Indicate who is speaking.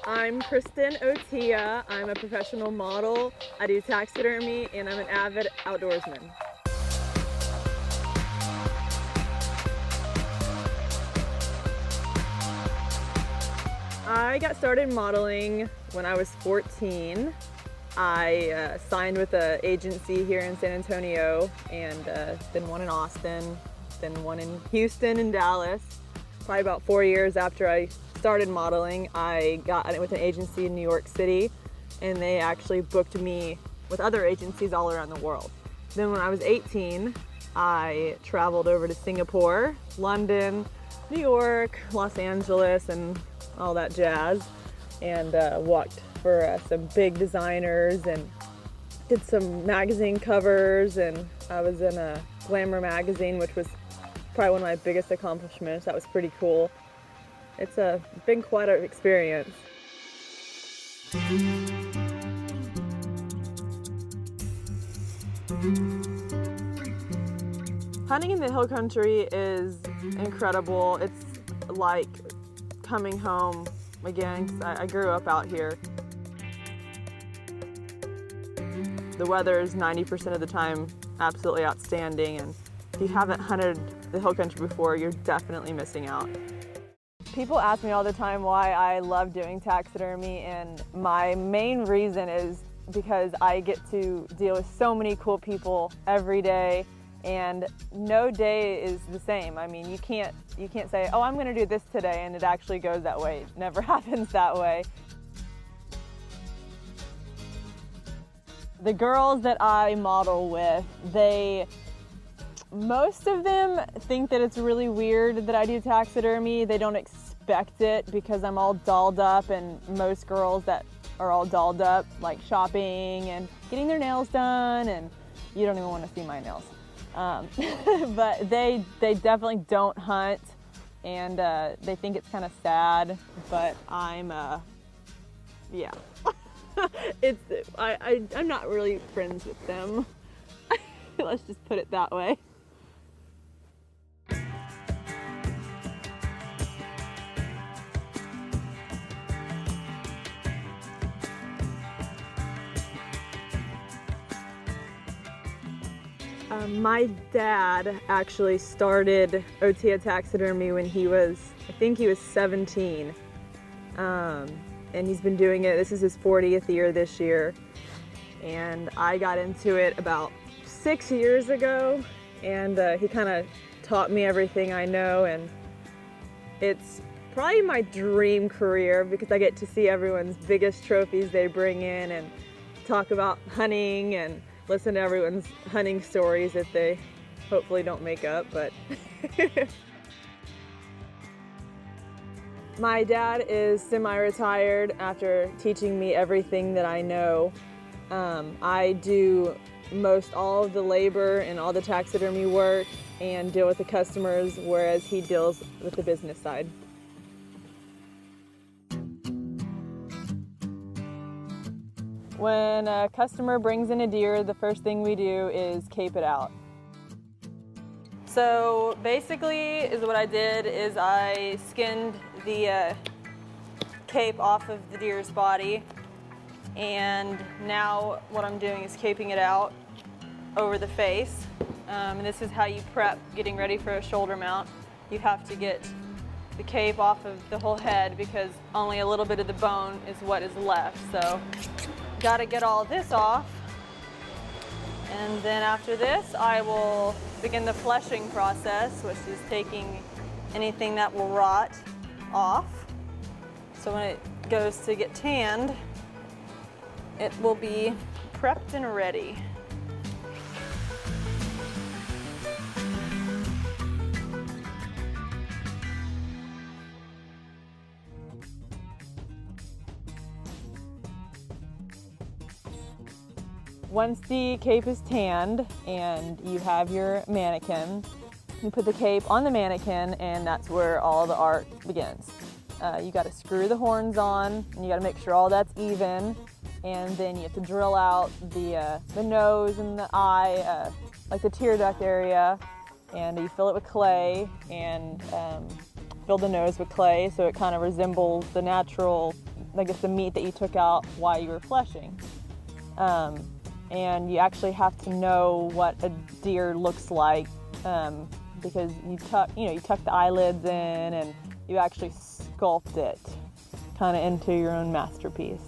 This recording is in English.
Speaker 1: I'm Kristen Otia. I'm a professional model. I do taxidermy and I'm an avid outdoorsman. I got started modeling when I was 14. I signed with an agency here in San Antonio and then one in Austin, then one in Houston and Dallas. Probably about 4 years after I started modeling, I got with an agency in New York City, and they actually booked me with other agencies all around the world. Then when I was 18, I traveled over to Singapore, London, New York, Los Angeles, and all that jazz, and walked for some big designers and did some magazine covers, and I was in a Glamour magazine, which was probably one of my biggest accomplishments. That was pretty cool. It's been quite an experience. Hunting in the hill country is incredible. It's like coming home again, 'cause I grew up out here. The weather is 90% of the time absolutely outstanding, and if you haven't hunted the hill country before, you're definitely missing out. People ask me all the time why I love doing taxidermy, and my main reason is because I get to deal with so many cool people every day, and no day is the same. I mean, you can't say, oh, I'm gonna do this today, and it actually goes that way. It never happens that way. The girls that I model with, most of them think that it's really weird that I do taxidermy. They don't expect it because I'm all dolled up, and most girls that are all dolled up like shopping and getting their nails done, and you don't even want to see my nails. But they definitely don't hunt, and they think it's kind of sad, but I'm yeah. I'm not really friends with them. Let's just put it that way. My dad actually started Otia Taxidermy when I think he was 17. And he's been doing it, this is his 40th year this year. And I got into it about 6 years ago, and he kind of taught me everything I know, and it's probably my dream career because I get to see everyone's biggest trophies they bring in and talk about hunting and listen to everyone's hunting stories that they hopefully don't make up, but my dad is semi-retired after teaching me everything that I know. I do most all of the labor and all the taxidermy work and deal with the customers, whereas he deals with the business side. When a customer brings in a deer, the first thing we do is cape it out. So basically what I did is I skinned the cape off of the deer's body, and now what I'm doing is caping it out over the face. And this is how you prep getting ready for a shoulder mount. You have to get the cape off of the whole head because only a little bit of the bone is what is left. So got to get all this off, and then after this I will begin the fleshing process, which is taking anything that will rot off. So when it goes to get tanned, it will be prepped and ready. Once the cape is tanned and you have your mannequin, you put the cape on the mannequin, and that's where all the art begins. You got to screw the horns on, and you got to make sure all that's even, and then you have to drill out the nose and the eye, like the tear duct area, and you fill it with clay and fill the nose with clay so it kind of resembles the natural I guess the meat that you took out while you were fleshing. And you actually have to know what a deer looks like, because you tuck the eyelids in and you actually sculpt it kind of into your own masterpiece.